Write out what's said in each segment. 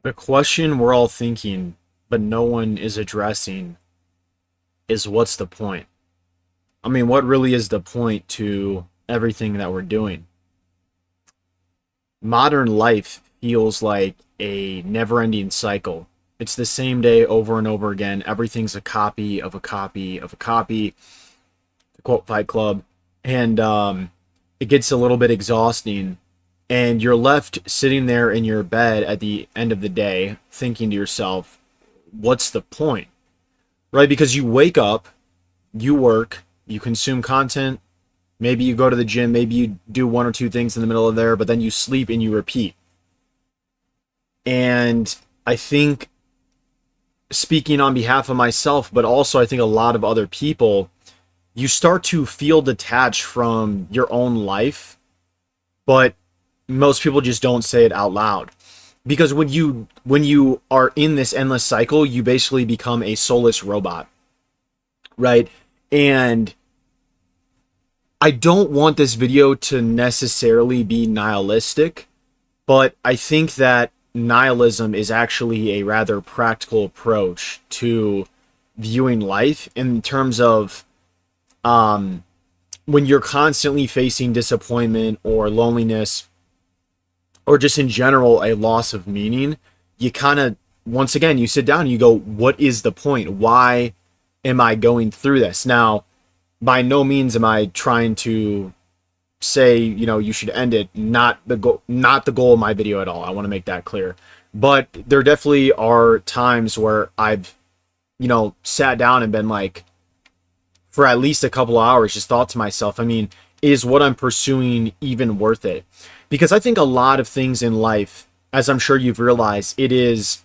The question we're all thinking, but no one is addressing, is what's the point? I mean, what really is the point to everything that we're doing? Modern life feels like a never ending cycle. It's the same day over and over again. Everything's a copy of a copy of a copy, to quote Fight Club. And it gets a little bit exhausting. And you're left sitting there in your bed at the end of the day thinking to yourself, what's the point? Right? Because you wake up, you work, you consume content, maybe you go to the gym, maybe you do one or two things in the middle of there, but then you sleep and you repeat. And I think, speaking on behalf of myself, but also I think a lot of other people, you start to feel detached from your own life, but most people just don't say it out loud. Because when you are in this endless cycle, you basically become a soulless robot, right? And I don't want this video to necessarily be nihilistic, but I think that nihilism is actually a rather practical approach to viewing life in terms of when you're constantly facing disappointment or loneliness or just in general a loss of meaning. You kind of, once again, you sit down and you go, what is the point? Why am I going through this? Now, by no means am I trying to say, you should end it. Not the goal of my video at all. I want to make that clear. But there definitely are times where I've, sat down and been like, for at least a couple of hours, just thought to myself, I mean, is what I'm pursuing even worth it? Because I think a lot of things in life, as I'm sure you've realized, it's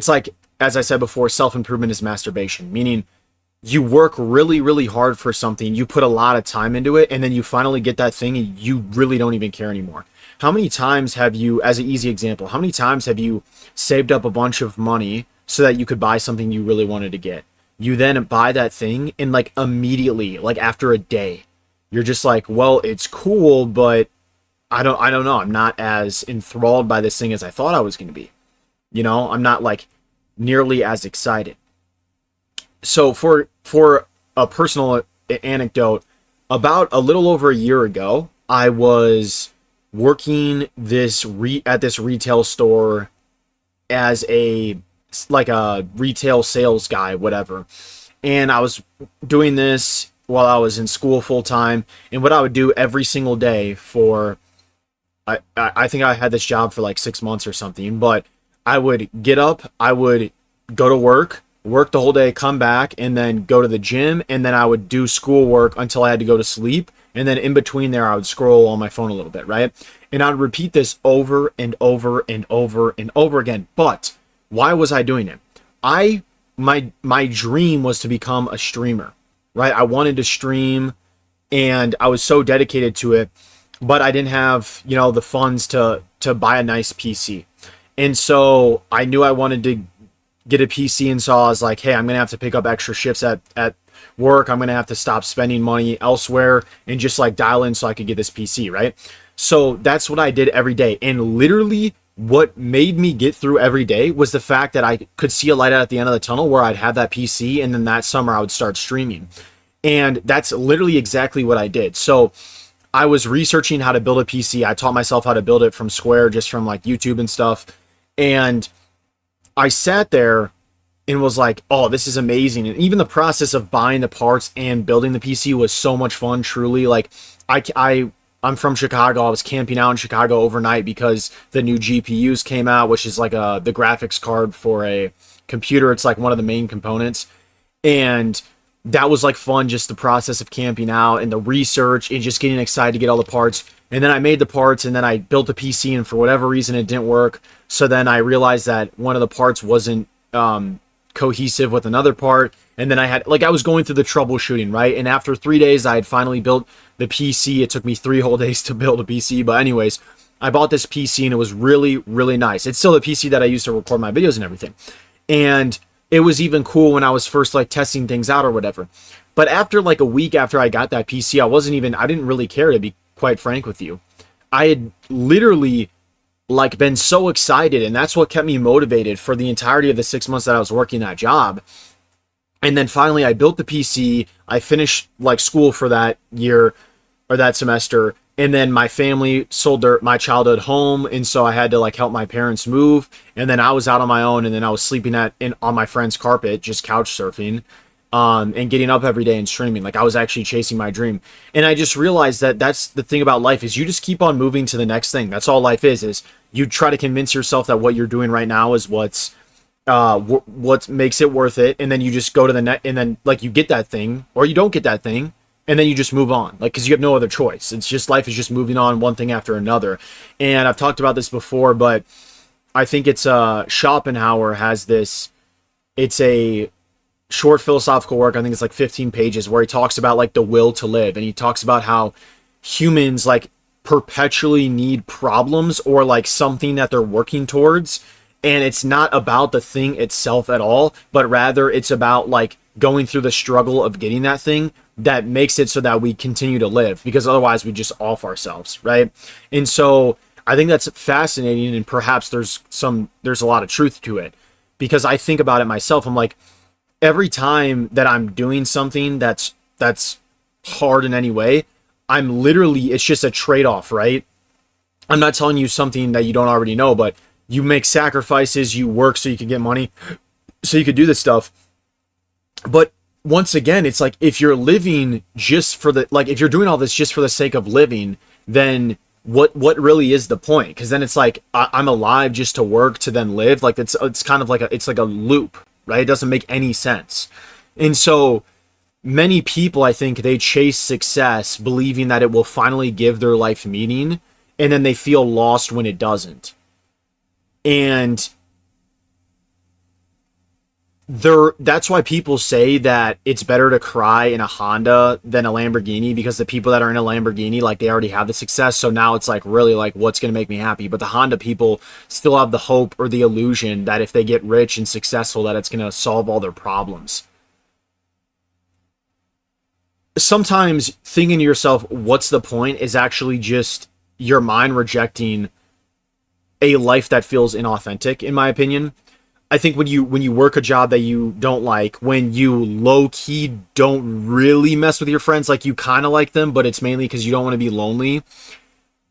like, as I said before, self-improvement is masturbation, meaning you work really, really hard for something, you put a lot of time into it, and then you finally get that thing and you really don't even care anymore. How many times have you, as an easy example, how many times have you saved up a bunch of money so that you could buy something you really wanted to get? You then buy that thing and like immediately, like after a day, you're just like, well, it's cool, but I don't know. I'm not as enthralled by this thing as I thought I was going to be. I'm not like nearly as excited. So for a personal anecdote, about a little over a year ago, I was working at this retail store as a retail sales guy, whatever. And I was doing this while I was in school full time. And what I would do every single day for, I think I had this job for like 6 months or something, but I would get up, I would go to work the whole day, come back, and then go to the gym, and then I would do schoolwork until I had to go to sleep, and then in between there I would scroll on my phone a little bit, right? And I would repeat this over and over and over and over again. But why was I doing it? My dream was to become a streamer, right? I wanted to stream, and I was so dedicated to it, but I didn't have, the funds to buy a nice PC. And so I knew I wanted to get a PC, and so I was like, hey, I'm going to have to pick up extra shifts at work. I'm going to have to stop spending money elsewhere and just like dial in so I could get this PC, right? So that's what I did every day. And literally what made me get through every day was the fact that I could see a light out at the end of the tunnel where I'd have that PC, and then that summer I would start streaming. And that's literally exactly what I did. So I was researching how to build a PC. I taught myself how to build it from square, just from like YouTube and stuff. And I sat there and was like, oh, this is amazing. And even the process of buying the parts and building the PC was so much fun, truly. Like, I'm from Chicago. I was camping out in Chicago overnight because the new GPUs came out, which is like the graphics card for a computer. It's like one of the main components. And that was like fun, just the process of camping out and the research and just getting excited to get all the parts. And then I made the parts, and then I built the PC, and for whatever reason it didn't work. So then I realized that one of the parts wasn't cohesive with another part. And then I was going through the troubleshooting, right? And after 3 days, I had finally built the PC. It took me 3 whole days to build a PC. But anyways, I bought this PC, and it was really, really nice. It's still the PC that I use to record my videos and everything. And it was even cool when I was first like testing things out or whatever. But after like a week after I got that PC, I didn't really care, to be quite frank with you. I had literally like been so excited, and that's what kept me motivated for the entirety of the 6 months that I was working that job. And then finally I built the PC, I finished like school for that year or that semester, and then my family sold my childhood home, and so I had to like help my parents move, and then I was out on my own, and then I was sleeping on my friend's carpet, just couch surfing, and getting up every day and streaming. Like I was actually chasing my dream. And I just realized that that's the thing about life, is you just keep on moving to the next thing. That's all life is you try to convince yourself that what you're doing right now is what makes it worth it, and then you just go to the net, and then like you get that thing or you don't get that thing, and then you just move on, like, because you have no other choice. It's just, life is just moving on, one thing after another. And I've talked about this before, but I think it's Schopenhauer has this, it's a short philosophical work, I think it's like 15 pages, where he talks about like the will to live, and he talks about how humans like perpetually need problems or like something that they're working towards, and it's not about the thing itself at all, but rather it's about like going through the struggle of getting that thing that makes it so that we continue to live, because otherwise we just off ourselves, right? And so I think that's fascinating, and perhaps there's a lot of truth to it, because I think about it myself. I'm like, every time that I'm doing something that's hard in any way, I'm literally, it's just a trade-off, right? I'm not telling you something that you don't already know, but you make sacrifices, you work so you can get money, so you could do this stuff. But once again, it's like, if you're living just for the, like, if you're doing all this just for the sake of living, then what really is the point? Because then it's like, I'm alive just to work to then live. Like it's kind of like it's like a loop, right? It doesn't make any sense. And so many people, I think, they chase success believing that it will finally give their life meaning, and then they feel lost when it doesn't. And that's why people say that it's better to cry in a Honda than a Lamborghini, because the people that are in a Lamborghini, like, they already have the success, so now it's like, really, like, what's going to make me happy? But the Honda people still have the hope or the illusion that if they get rich and successful, that it's going to solve all their problems. Sometimes thinking to yourself, what's the point, is actually just your mind rejecting a life that feels inauthentic, in my opinion. I think when you work a job that you don't like, when you low-key don't really mess with your friends, like, you kind of like them, but it's mainly because you don't want to be lonely,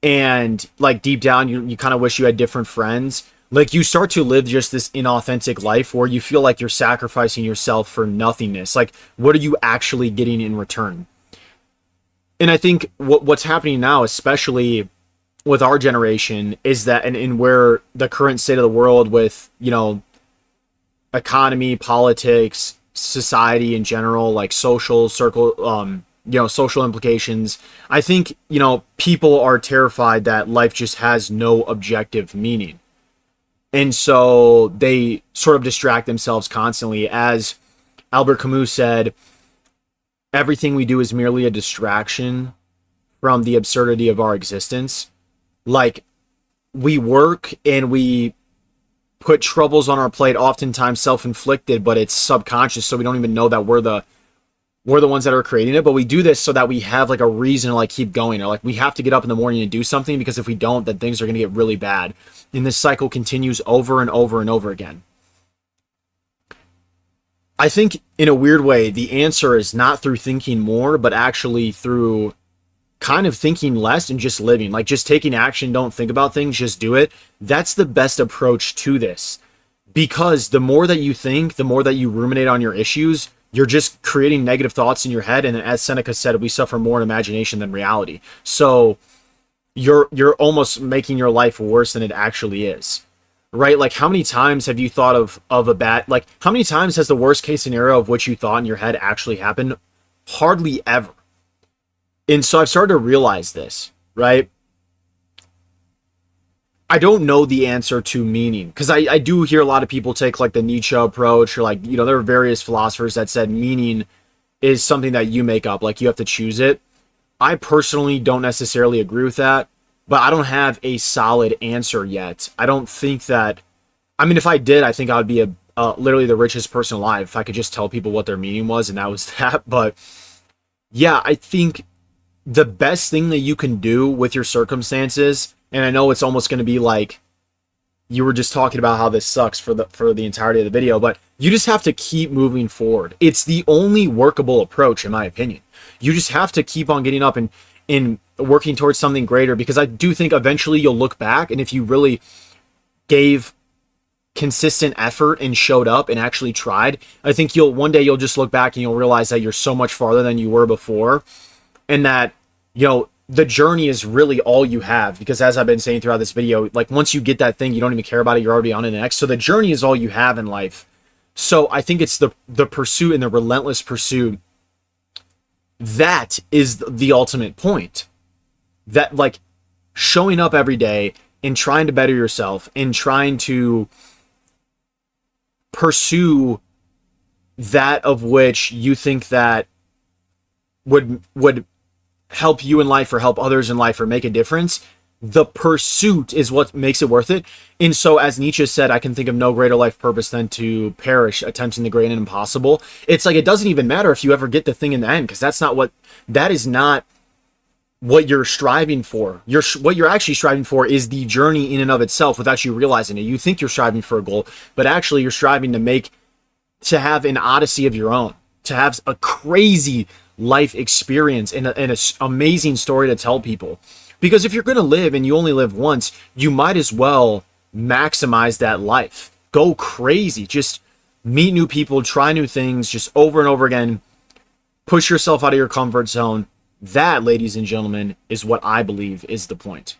and like deep down you kind of wish you had different friends, like, you start to live just this inauthentic life where you feel like you're sacrificing yourself for nothingness. Like, what are you actually getting in return? And I think what's happening now, especially with our generation, is that, and where the current state of the world with, you know, economy, politics, society in general, like social circle, social implications, I think, people are terrified that life just has no objective meaning. And so they sort of distract themselves constantly. As Albert Camus said, everything we do is merely a distraction from the absurdity of our existence. Like, we work and we put troubles on our plate, oftentimes self-inflicted, but it's subconscious, so we don't even know that we're the ones that are creating it. But we do this so that we have like a reason to like keep going, or like we have to get up in the morning and do something, because if we don't, then things are going to get really bad. And this cycle continues over and over and over again. I think in a weird way, the answer is not through thinking more, but actually through kind of thinking less and just living, like just taking action. Don't think about things, just do it. That's the best approach to this, because the more that you think, the more that you ruminate on your issues, you're just creating negative thoughts in your head. And as Seneca said, we suffer more in imagination than reality. So you're almost making your life worse than it actually is, right? Like, how many times have you thought of a bad, like, how many times has the worst case scenario of what you thought in your head actually happened? Hardly ever. And so I've started to realize this, right? I don't know the answer to meaning, because I do hear a lot of people take like the Nietzsche approach, or like, there are various philosophers that said meaning is something that you make up, like you have to choose it. I personally don't necessarily agree with that, but I don't have a solid answer yet. I don't think that, I mean, if I did, I think I would be literally the richest person alive if I could just tell people what their meaning was, and that was that. But yeah, I think the best thing that you can do with your circumstances, and I know it's almost going to be like you were just talking about how this sucks for the entirety of the video, but you just have to keep moving forward. It's the only workable approach, in my opinion. You just have to keep on getting up and working towards something greater, because I do think eventually you'll look back, and if you really gave consistent effort and showed up and actually tried, I think one day you'll just look back and you'll realize that you're so much farther than you were before, and that, you know, the journey is really all you have. Because as I've been saying throughout this video, like, once you get that thing, you don't even care about it, you're already on to the next. So the journey is all you have in life. So I think it's the pursuit, and the relentless pursuit, that is the ultimate point. That, like, showing up every day and trying to better yourself and trying to pursue that of which you think that would help you in life, or help others in life, or make a difference. The pursuit is what makes it worth it. And so, as Nietzsche said, I can think of no greater life purpose than to perish attempting the great and impossible. It's like, it doesn't even matter if you ever get the thing in the end, because that is not what you're striving for. What you're actually striving for is the journey in and of itself, without you realizing it. You think you're striving for a goal, but actually you're striving to have an odyssey of your own, to have a crazy life experience and an amazing story to tell people. Because if you're going to live and you only live once, you might as well maximize that life. Go crazy. Just meet new people, try new things, just over and over again. Push yourself out of your comfort zone. That, ladies and gentlemen, is what I believe is the point.